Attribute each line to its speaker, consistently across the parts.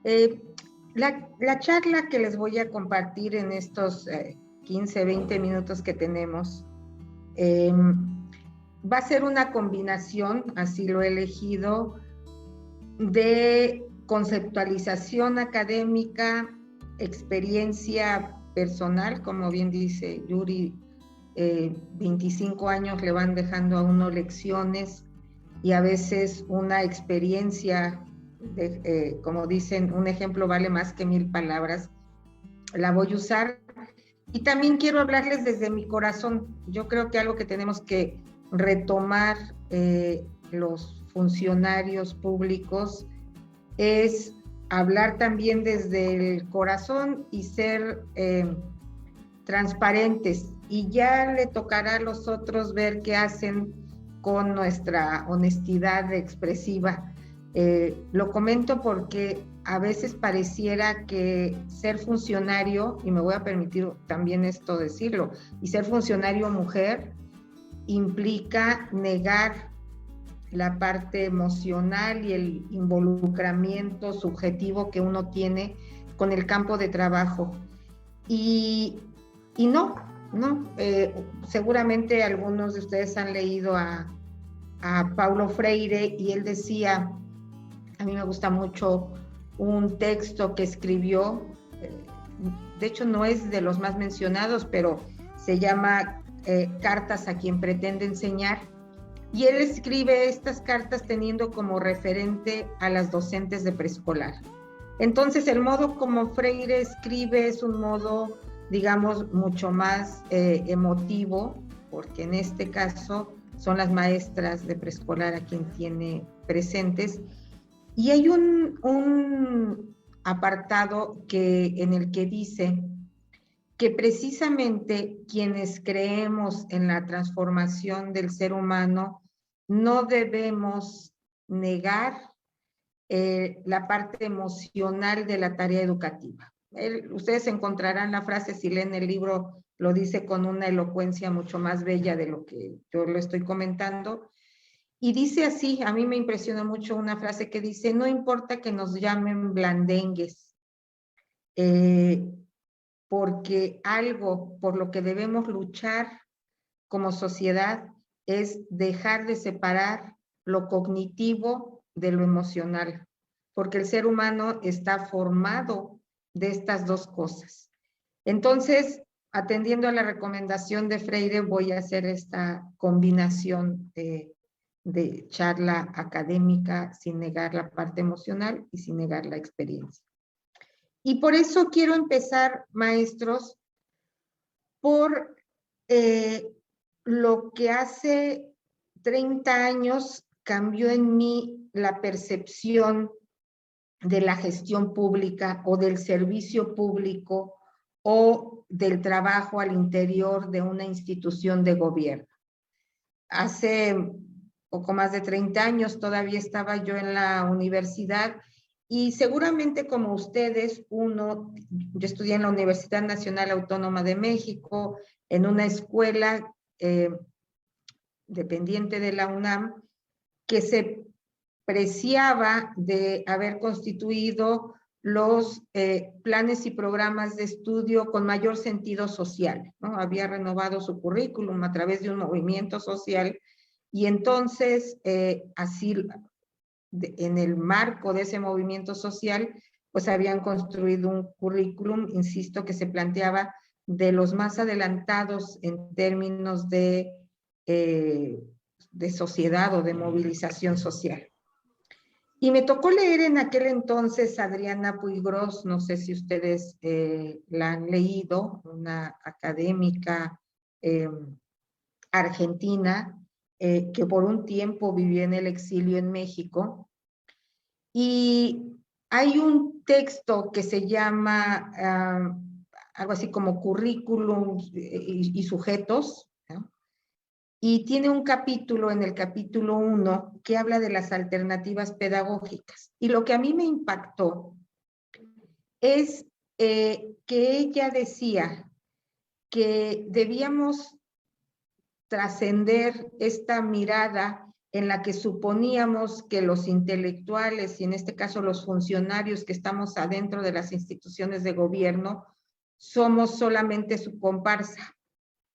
Speaker 1: Eh, la charla que les voy a compartir en estos 15, 20 minutos que tenemos va a ser una combinación, así lo he elegido, de conceptualización académica, experiencia personal, como bien dice Yuri, 25 años le van dejando a uno lecciones y a veces una experiencia, como dicen, un ejemplo vale más que 1000 palabras, la voy a usar. Y también quiero hablarles desde mi corazón. Yo creo que algo que tenemos que retomar los funcionarios públicos es hablar también desde el corazón y ser transparentes. Y ya le tocará a los otros ver qué hacen con nuestra honestidad expresiva. Lo comento porque a veces pareciera que ser funcionario, y me voy a permitir también esto decirlo, y ser funcionario mujer implica negar la parte emocional y el involucramiento subjetivo que uno tiene con el campo de trabajo. Y no, seguramente algunos de ustedes han leído a Paulo Freire y él decía, a mí me gusta mucho un texto que escribió, de hecho no es de los más mencionados, pero se llama Cartas a quien pretende enseñar, y él escribe estas cartas teniendo como referente a las docentes de preescolar. Entonces el modo como Freire escribe es un modo, digamos, mucho más emotivo, porque en este caso son las maestras de preescolar a quien tiene presentes. Y hay un apartado en el que dice que precisamente quienes creemos en la transformación del ser humano no debemos negar la parte emocional de la tarea educativa. Ustedes encontrarán la frase, si leen el libro, lo dice con una elocuencia mucho más bella de lo que yo lo estoy comentando. Y dice así, a mí me impresiona mucho una frase que dice, no importa que nos llamen blandengues, porque algo por lo que debemos luchar como sociedad es dejar de separar lo cognitivo de lo emocional, porque el ser humano está formado de estas dos cosas. Entonces, atendiendo a la recomendación de Freire, voy a hacer esta combinación de charla académica sin negar la parte emocional y sin negar la experiencia. Y por eso quiero empezar, maestros, por lo que hace 30 años cambió en mí la percepción de la gestión pública o del servicio público o del trabajo al interior de una institución de gobierno. Hace poco más de 30 años todavía estaba yo en la universidad y seguramente como ustedes, yo estudié en la Universidad Nacional Autónoma de México, en una escuela dependiente de la UNAM, que se preciaba de haber constituido los planes y programas de estudio con mayor sentido social, ¿no? Había renovado su currículum a través de un movimiento social y entonces así en el marco de ese movimiento social pues habían construido un currículum, insisto, que se planteaba de los más adelantados en términos de sociedad o de movilización social. Y me tocó leer en aquel entonces a Adriana Puigros, no sé si ustedes la han leído, una académica argentina que por un tiempo vivió en el exilio en México. Y hay un texto que se llama algo así como currículum y sujetos, ¿no? Y tiene un capítulo, en el capítulo 1, que habla de las alternativas pedagógicas. Y lo que a mí me impactó es que ella decía que debíamos trascender esta mirada en la que suponíamos que los intelectuales, y en este caso los funcionarios que estamos adentro de las instituciones de gobierno, somos solamente su comparsa.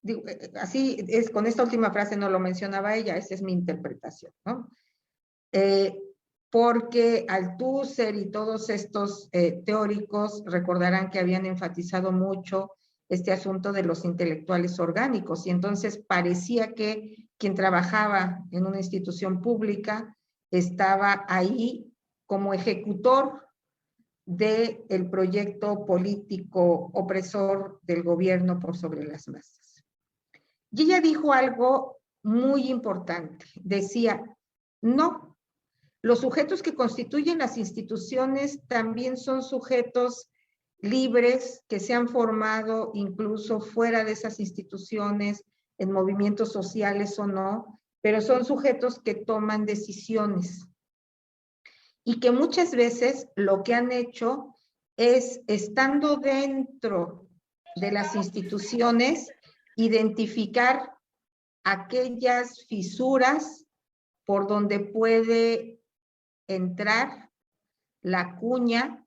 Speaker 1: Digo, así es, con esta última frase no lo mencionaba ella, esa es mi interpretación, ¿no? Porque Althusser y todos estos teóricos recordarán que habían enfatizado mucho este asunto de los intelectuales orgánicos, y entonces parecía que quien trabajaba en una institución pública estaba ahí como ejecutor del proyecto político opresor del gobierno por sobre las masas. Y ella dijo algo muy importante, decía, no, los sujetos que constituyen las instituciones también son sujetos libres que se han formado incluso fuera de esas instituciones, en movimientos sociales o no, pero son sujetos que toman decisiones y que muchas veces lo que han hecho es, estando dentro de las instituciones, identificar aquellas fisuras por donde puede entrar la cuña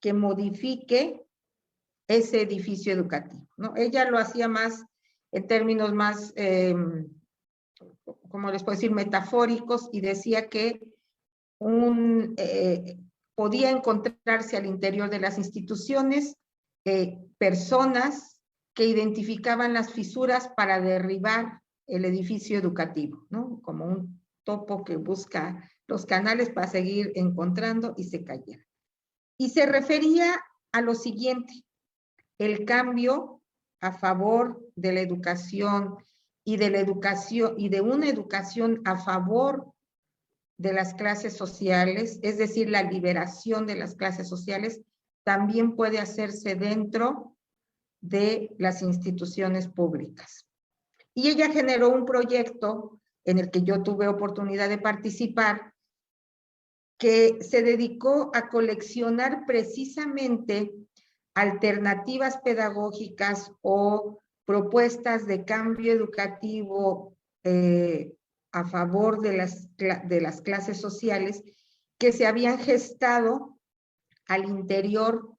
Speaker 1: que modifique ese edificio educativo, ¿no? Ella lo hacía más en términos más, ¿cómo les puedo decir?, metafóricos, y decía que podía encontrarse al interior de las instituciones personas que identificaban las fisuras para derribar el edificio educativo, ¿no? Como un topo que busca los canales para seguir encontrando y se cayera. Y se refería a lo siguiente, el cambio a favor de la educación y de una educación a favor de las clases sociales, es decir, la liberación de las clases sociales, también puede hacerse dentro de las instituciones públicas. Y ella generó un proyecto en el que yo tuve oportunidad de participar, que se dedicó a coleccionar precisamente alternativas pedagógicas o propuestas de cambio educativo a favor de las clases sociales que se habían gestado al interior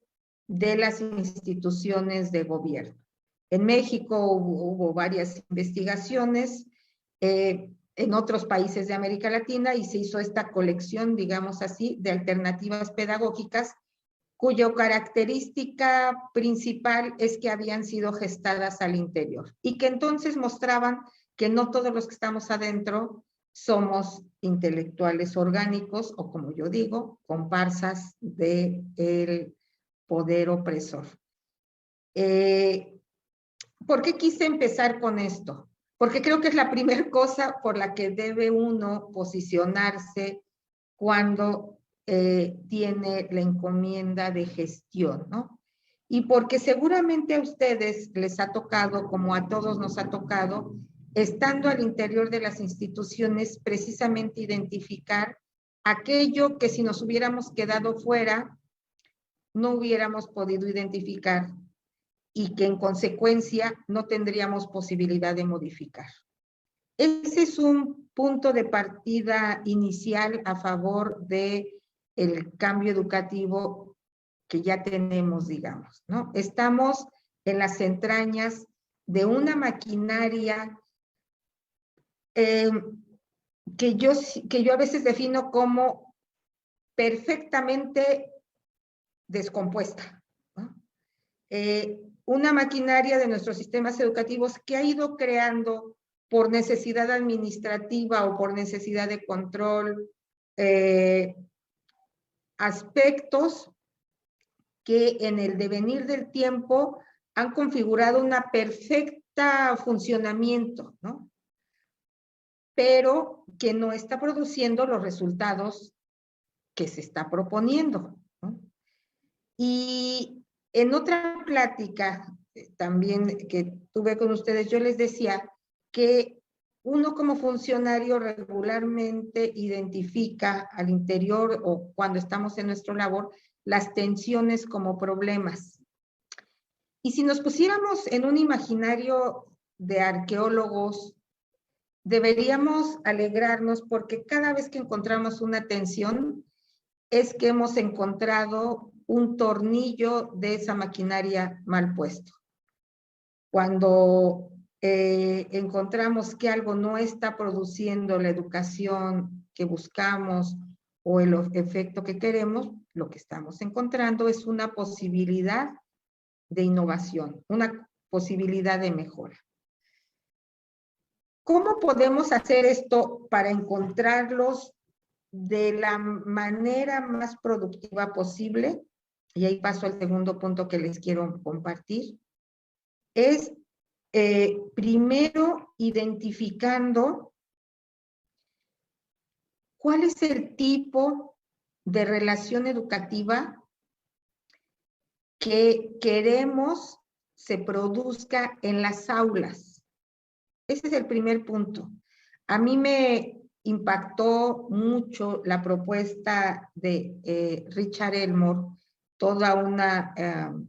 Speaker 1: de las instituciones de gobierno. En México hubo varias investigaciones, en otros países de América Latina, y se hizo esta colección, digamos así, de alternativas pedagógicas cuya característica principal es que habían sido gestadas al interior y que entonces mostraban que no todos los que estamos adentro somos intelectuales orgánicos o, como yo digo, comparsas del poder opresor. ¿Por qué quise empezar con esto? Porque creo que es la primera cosa por la que debe uno posicionarse cuando tiene la encomienda de gestión, ¿no? Y porque seguramente a ustedes les ha tocado, como a todos nos ha tocado, estando al interior de las instituciones, precisamente identificar aquello que si nos hubiéramos quedado fuera, no hubiéramos podido identificar y que en consecuencia no tendríamos posibilidad de modificar. Ese es un punto de partida inicial a favor del cambio educativo que ya tenemos, digamos, ¿no? Estamos en las entrañas de una maquinaria que yo a veces defino como perfectamente descompuesta, ¿no? Una maquinaria de nuestros sistemas educativos que ha ido creando por necesidad administrativa o por necesidad de control, aspectos que en el devenir del tiempo han configurado una perfecta funcionamiento, ¿no? Pero que no está produciendo los resultados que se está proponiendo, ¿no? Y en otra plática también que tuve con ustedes, yo les decía que uno como funcionario regularmente identifica al interior o cuando estamos en nuestra labor las tensiones como problemas. Y si nos pusiéramos en un imaginario de arqueólogos, deberíamos alegrarnos porque cada vez que encontramos una tensión es que hemos encontrado un tornillo de esa maquinaria mal puesto. Cuando encontramos que algo no está produciendo la educación que buscamos o el efecto que queremos, lo que estamos encontrando es una posibilidad de innovación, una posibilidad de mejora. ¿Cómo podemos hacer esto para encontrarlos de la manera más productiva posible? Y ahí paso al segundo punto que les quiero compartir. Es primero identificando cuál es el tipo de relación educativa que queremos se produzca en las aulas. Ese es el primer punto. A mí me impactó mucho la propuesta de Richard Elmore, toda una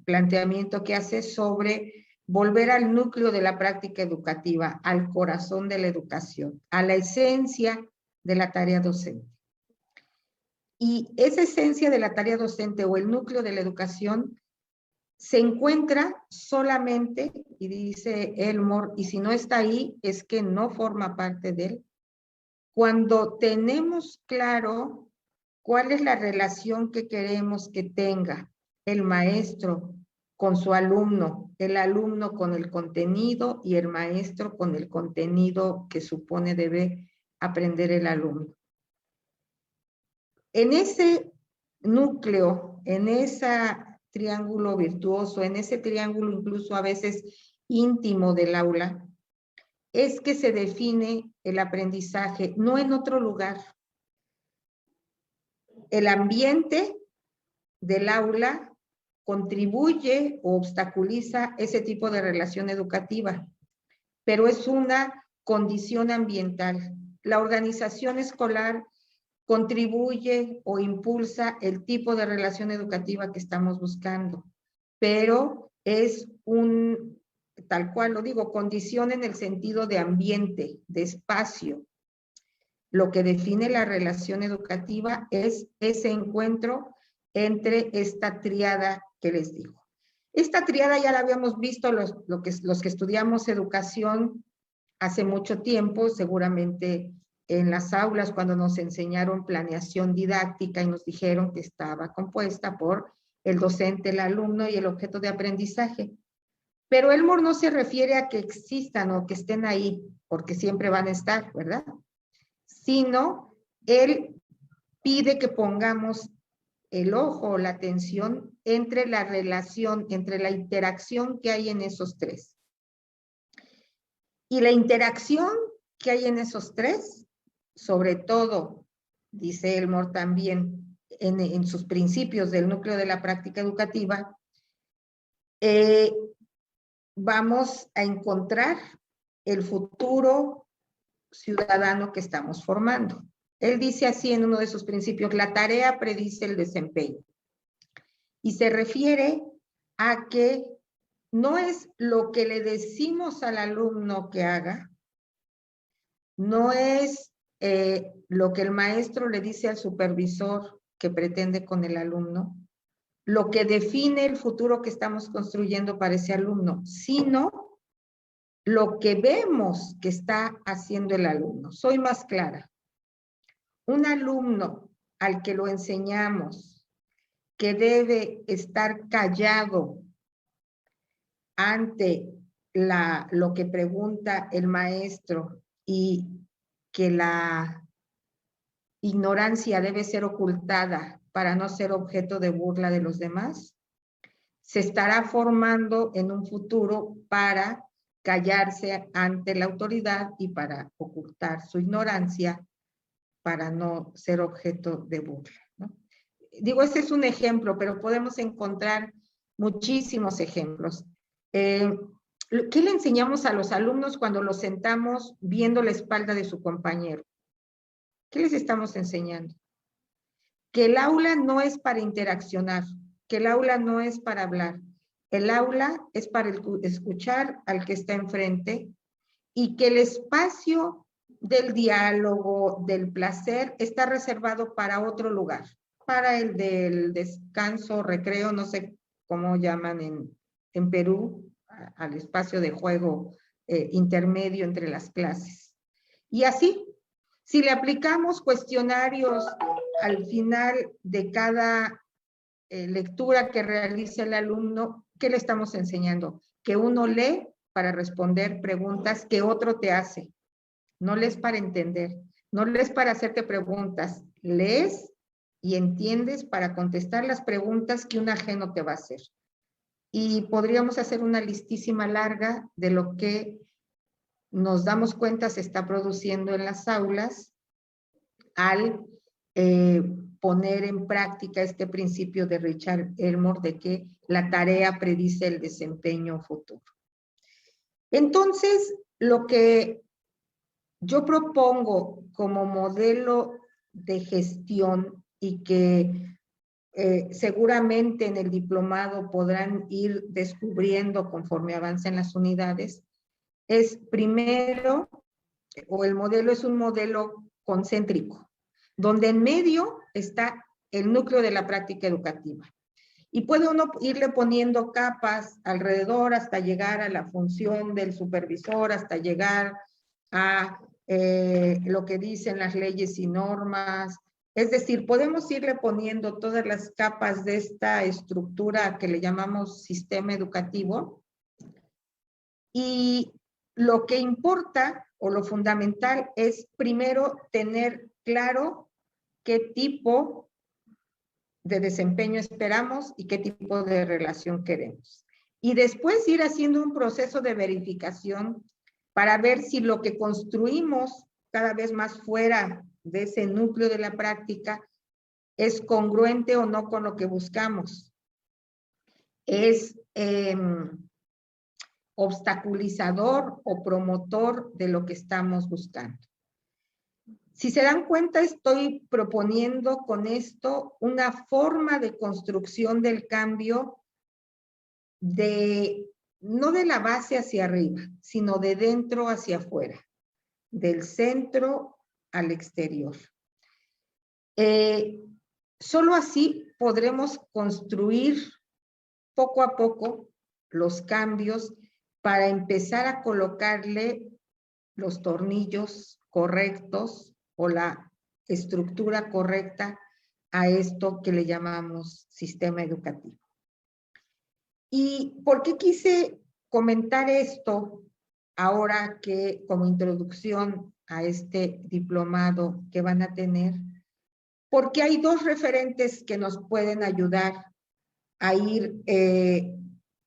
Speaker 1: planteamiento que hace sobre volver al núcleo de la práctica educativa, al corazón de la educación, a la esencia de la tarea docente. Y esa esencia de la tarea docente o el núcleo de la educación se encuentra solamente, y dice Elmore, y si no está ahí, es que no forma parte de él, cuando tenemos claro cuál es la relación que queremos que tenga el maestro con su alumno, el alumno con el contenido y el maestro con el contenido que supone debe aprender el alumno. En ese núcleo, en ese triángulo virtuoso, en ese triángulo incluso a veces íntimo del aula, es que se define el aprendizaje, no en otro lugar. El ambiente del aula contribuye o obstaculiza ese tipo de relación educativa, pero es una condición ambiental. La organización escolar contribuye o impulsa el tipo de relación educativa que estamos buscando, pero es un, tal cual lo digo, condición en el sentido de ambiente, de espacio. Lo que define la relación educativa es ese encuentro entre esta tríada que les digo. Esta tríada ya la habíamos visto los que estudiamos educación hace mucho tiempo, seguramente en las aulas cuando nos enseñaron planeación didáctica y nos dijeron que estaba compuesta por el docente, el alumno y el objeto de aprendizaje. Pero Elmore no se refiere a que existan o que estén ahí, porque siempre van a estar, ¿verdad? Sino él pide que pongamos el ojo, la atención entre la relación, entre la interacción que hay en esos tres. Y la interacción que hay en esos tres, sobre todo, dice Elmore también, en sus principios del núcleo de la práctica educativa, vamos a encontrar el futuro ciudadano que estamos formando. Él dice así en uno de sus principios, la tarea predice el desempeño. Y se refiere a que no es lo que le decimos al alumno que haga, no es lo que el maestro le dice al supervisor que pretende con el alumno, lo que define el futuro que estamos construyendo para ese alumno, sino lo que vemos que está haciendo el alumno. Soy más clara. Un alumno al que lo enseñamos que debe estar callado ante lo que pregunta el maestro y que la ignorancia debe ser ocultada para no ser objeto de burla de los demás, se estará formando en un futuro para callarse ante la autoridad y para ocultar su ignorancia para no ser objeto de burla, ¿no? Digo, este es un ejemplo, pero podemos encontrar muchísimos ejemplos. ¿Qué le enseñamos a los alumnos cuando los sentamos viendo la espalda de su compañero? ¿Qué les estamos enseñando? Que el aula no es para interaccionar, que el aula no es para hablar. El aula es para escuchar al que está enfrente y que el espacio del diálogo, del placer, está reservado para otro lugar, para el del descanso, recreo, no sé cómo llaman en Perú, al espacio de juego intermedio entre las clases. Y así, si le aplicamos cuestionarios al final de cada lectura que realice el alumno, ¿qué le estamos enseñando? Que uno lee para responder preguntas que otro te hace. No lees para entender, no lees para hacerte preguntas, lees y entiendes para contestar las preguntas que un ajeno te va a hacer. Y podríamos hacer una listísima larga de lo que nos damos cuenta se está produciendo en las aulas al poner en práctica este principio de Richard Elmore de que la tarea predice el desempeño futuro. Entonces, lo que yo propongo como modelo de gestión y que seguramente en el diplomado podrán ir descubriendo conforme avancen las unidades, es primero, o el modelo es un modelo concéntrico, donde en medio está el núcleo de la práctica educativa. Y puede uno irle poniendo capas alrededor hasta llegar a la función del supervisor, hasta llegar a lo que dicen las leyes y normas. Es decir, podemos irle poniendo todas las capas de esta estructura que le llamamos sistema educativo. Y lo que importa o lo fundamental es primero tener claro qué tipo de desempeño esperamos y qué tipo de relación queremos. Y después ir haciendo un proceso de verificación para ver si lo que construimos cada vez más fuera de ese núcleo de la práctica es congruente o no con lo que buscamos. Es obstaculizador o promotor de lo que estamos buscando. Si se dan cuenta, estoy proponiendo con esto una forma de construcción del cambio no de la base hacia arriba, sino de dentro hacia afuera, del centro al exterior. Solo así podremos construir poco a poco los cambios para empezar a colocarle los tornillos correctos o la estructura correcta a esto que le llamamos sistema educativo. ¿Y por qué quise comentar esto ahora que como introducción a este diplomado que van a tener? Porque hay dos referentes que nos pueden ayudar a ir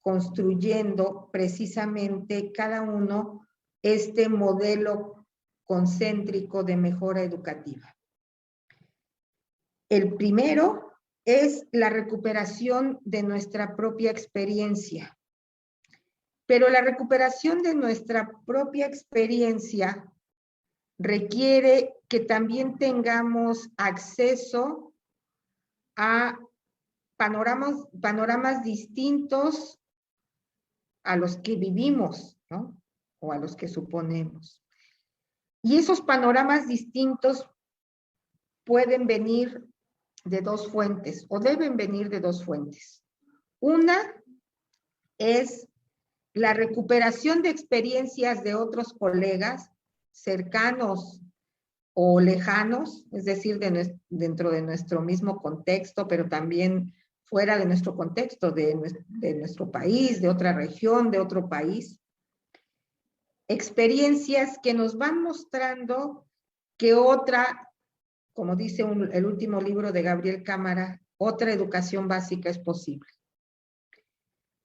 Speaker 1: construyendo precisamente cada uno este modelo concéntrico de mejora educativa. El primero es la recuperación de nuestra propia experiencia. Pero la recuperación de nuestra propia experiencia requiere que también tengamos acceso a panoramas distintos a los que vivimos, ¿no? O a los que suponemos. Y esos panoramas distintos pueden venir de dos fuentes, o deben venir de dos fuentes. Una es la recuperación de experiencias de otros colegas cercanos o lejanos, es decir, dentro de nuestro mismo contexto, pero también fuera de nuestro contexto, de nuestro país, de otra región, de otro país. Experiencias que nos van mostrando que otra, como dice el último libro de Gabriel Cámara, otra educación básica es posible.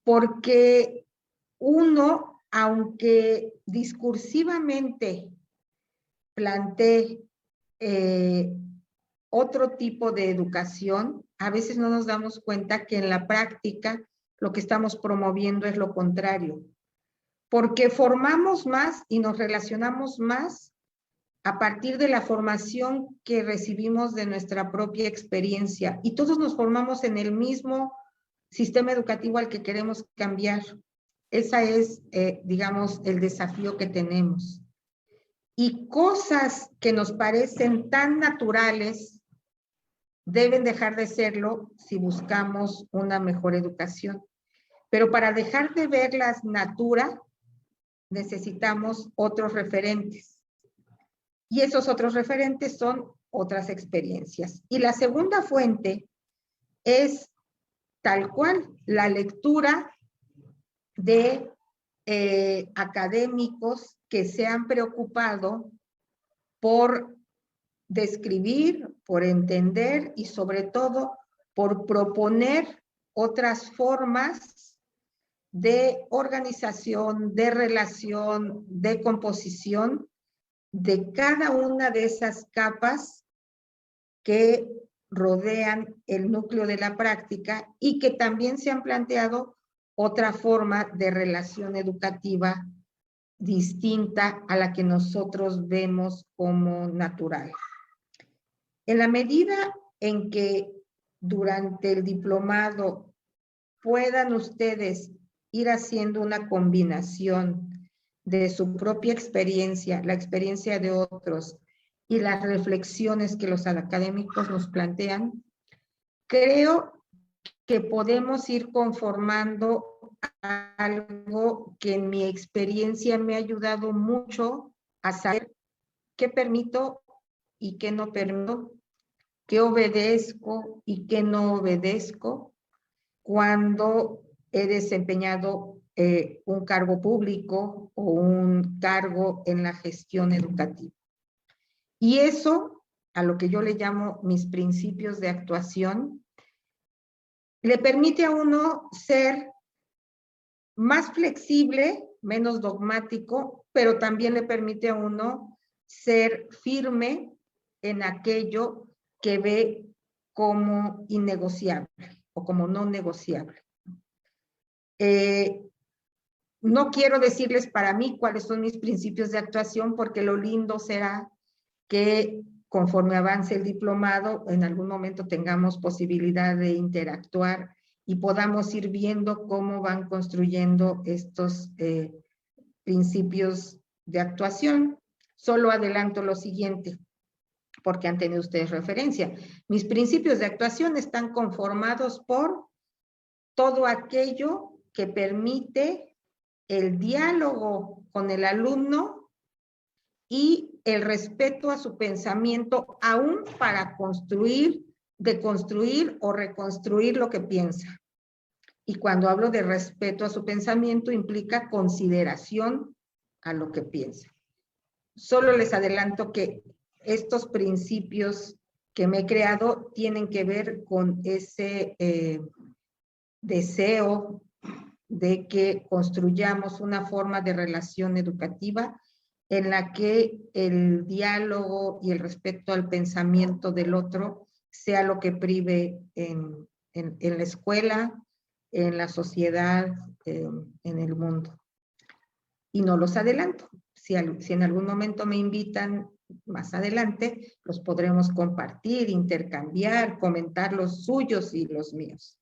Speaker 1: Porque uno, aunque discursivamente plantee otro tipo de educación, a veces no nos damos cuenta que en la práctica lo que estamos promoviendo es lo contrario. Porque formamos más y nos relacionamos más a partir de la formación que recibimos de nuestra propia experiencia. Y todos nos formamos en el mismo sistema educativo al que queremos cambiar. Ese es, digamos, el desafío que tenemos. Y cosas que nos parecen tan naturales deben dejar de serlo si buscamos una mejor educación. Pero para dejar de verlas natura, necesitamos otros referentes. Y esos otros referentes son otras experiencias. Y la segunda fuente es tal cual la lectura de académicos que se han preocupado por describir, por entender y sobre todo por proponer otras formas de organización, de relación, de composición de cada una de esas capas que rodean el núcleo de la práctica y que también se han planteado otra forma de relación educativa distinta a la que nosotros vemos como natural. En la medida en que durante el diplomado puedan ustedes ir haciendo una combinación de su propia experiencia, la experiencia de otros y las reflexiones que los académicos nos plantean, creo que podemos ir conformando algo que en mi experiencia me ha ayudado mucho a saber qué permito y qué no permito, qué obedezco y qué no obedezco cuando he desempeñado un cargo público o un cargo en la gestión educativa. Y eso, a lo que yo le llamo mis principios de actuación, le permite a uno ser más flexible, menos dogmático, pero también le permite a uno ser firme en aquello que ve como innegociable o como no negociable. No quiero decirles para mí cuáles son mis principios de actuación, porque lo lindo será que conforme avance el diplomado, en algún momento tengamos posibilidad de interactuar y podamos ir viendo cómo van construyendo estos principios de actuación. Solo adelanto lo siguiente, porque han tenido ustedes referencia. Mis principios de actuación están conformados por todo aquello que permite el diálogo con el alumno y el respeto a su pensamiento, aún para construir, deconstruir o reconstruir lo que piensa. Y cuando hablo de respeto a su pensamiento, implica consideración a lo que piensa. Solo les adelanto que estos principios que me he creado tienen que ver con ese deseo de que construyamos una forma de relación educativa en la que el diálogo y el respeto al pensamiento del otro sea lo que prive en la escuela, en la sociedad, en el mundo. Y no los adelanto. Si en algún momento me invitan más adelante, los podremos compartir, intercambiar, comentar los suyos y los míos.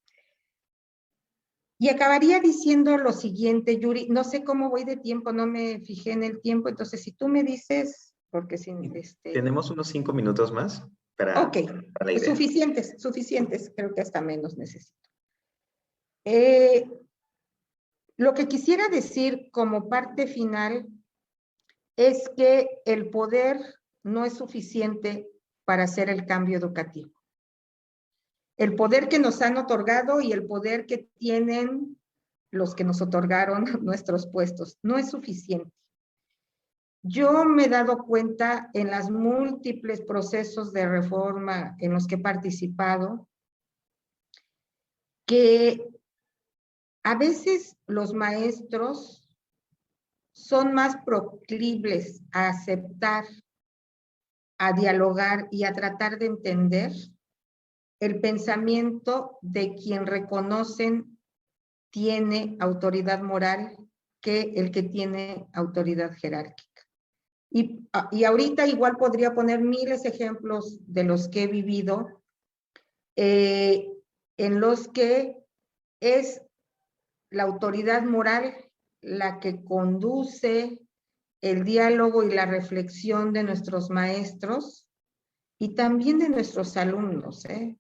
Speaker 1: Y acabaría diciendo lo siguiente, Yuri, no sé cómo voy de tiempo, no me fijé en el tiempo, entonces si tú me dices, porque si...
Speaker 2: Tenemos unos 5 minutos más para,
Speaker 1: ok,
Speaker 2: para la idea.
Speaker 1: suficientes, creo que hasta menos necesito. Lo que quisiera decir como parte final es que el poder no es suficiente para hacer el cambio educativo. El poder que nos han otorgado y el poder que tienen los que nos otorgaron nuestros puestos no es suficiente. Yo me he dado cuenta en los múltiples procesos de reforma en los que he participado que a veces los maestros son más proclives a aceptar, a dialogar y a tratar de entender el pensamiento de quien reconocen tiene autoridad moral que el que tiene autoridad jerárquica. Y ahorita igual podría poner miles de ejemplos de los que he vivido, en los que es la autoridad moral la que conduce el diálogo y la reflexión de nuestros maestros y también de nuestros alumnos, ¿eh?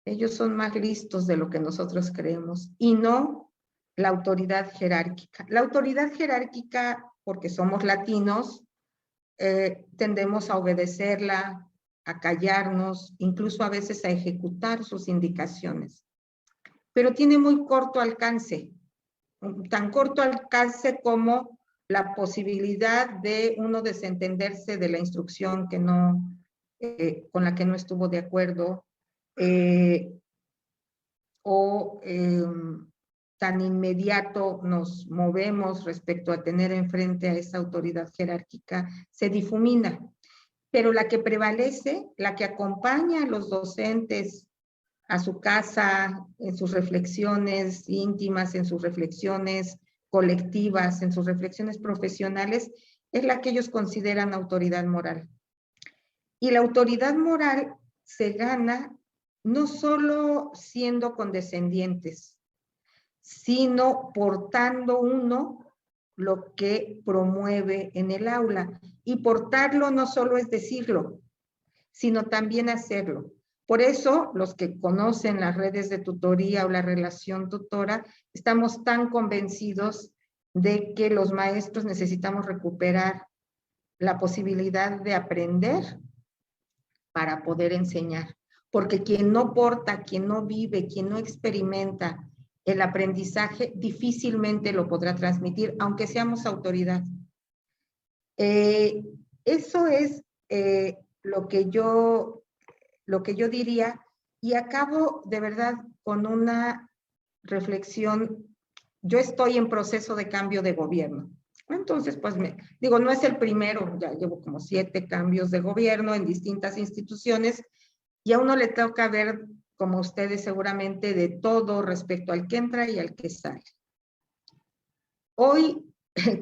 Speaker 1: Ellos son más listos de lo que nosotros creemos, y no la autoridad jerárquica. La autoridad jerárquica, porque somos latinos, tendemos a obedecerla, a callarnos, incluso a veces a ejecutar sus indicaciones. Pero tiene muy corto alcance, tan corto alcance como la posibilidad de uno desentenderse de la instrucción que no, con la que no estuvo de acuerdo, tan inmediato nos movemos respecto a tener enfrente a esa autoridad jerárquica, se difumina. Pero la que prevalece, la que acompaña a los docentes a su casa, en sus reflexiones íntimas, en sus reflexiones colectivas, en sus reflexiones profesionales, es la que ellos consideran autoridad moral. Y la autoridad moral se gana no solo siendo condescendientes, sino portando uno lo que promueve en el aula. Y portarlo no solo es decirlo, sino también hacerlo. Por eso, los que conocen las redes de tutoría o la relación tutora, estamos tan convencidos de que los maestros necesitamos recuperar la posibilidad de aprender para poder enseñar. Porque quien no porta, quien no vive, quien no experimenta el aprendizaje, difícilmente lo podrá transmitir, aunque seamos autoridad. Eso es lo que yo diría, y acabo de verdad con una reflexión. Yo estoy en proceso de cambio de gobierno. Entonces, pues no es el primero, ya llevo como 7 cambios de gobierno en distintas instituciones, y a uno le toca ver, como ustedes seguramente, de todo respecto al que entra y al que sale. Hoy,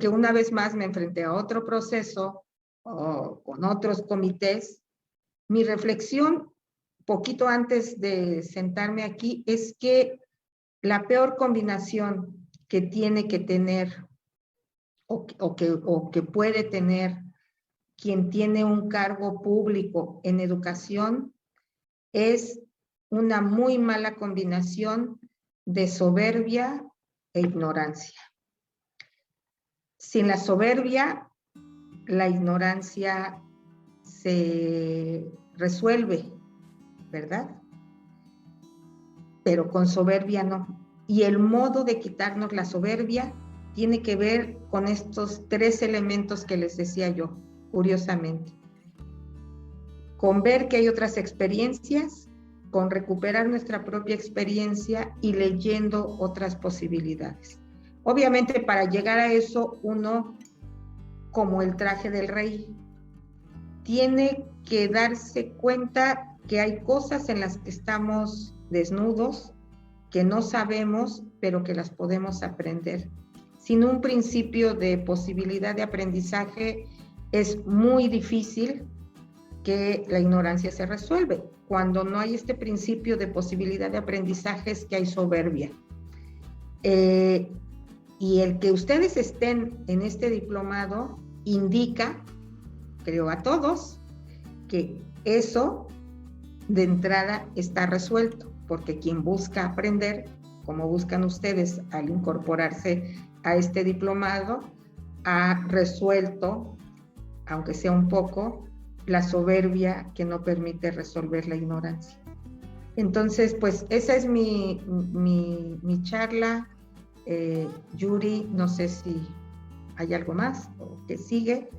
Speaker 1: que una vez más me enfrenté a otro proceso, con otros comités, mi reflexión, poquito antes de sentarme aquí, es que la peor combinación que tiene que tener o que puede tener quien tiene un cargo público en educación es una muy mala combinación de soberbia e ignorancia. Sin la soberbia, la ignorancia se resuelve, ¿verdad? Pero con soberbia no. Y el modo de quitarnos la soberbia tiene que ver con estos 3 elementos que les decía yo, curiosamente. Con ver que hay otras experiencias, con recuperar nuestra propia experiencia y leyendo otras posibilidades. Obviamente, para llegar a eso, uno, como el traje del rey, tiene que darse cuenta que hay cosas en las que estamos desnudos, que no sabemos, pero que las podemos aprender. Sin un principio de posibilidad de aprendizaje, es muy difícil que la ignorancia se resuelve. Cuando no hay este principio de posibilidad de aprendizaje, es que hay soberbia. Y el que ustedes estén en este diplomado indica, creo a todos, que eso de entrada está resuelto, porque quien busca aprender, como buscan ustedes al incorporarse a este diplomado, ha resuelto, aunque sea un poco, la soberbia que no permite resolver la ignorancia. Entonces, pues esa es mi charla. Yuri, no sé si hay algo más o que sigue.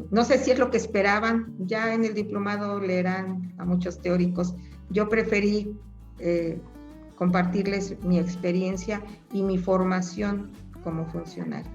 Speaker 1: No sé si es lo que esperaban. Ya en el diplomado leerán a muchos teóricos. Yo preferí compartirles mi experiencia y mi formación como funcionario.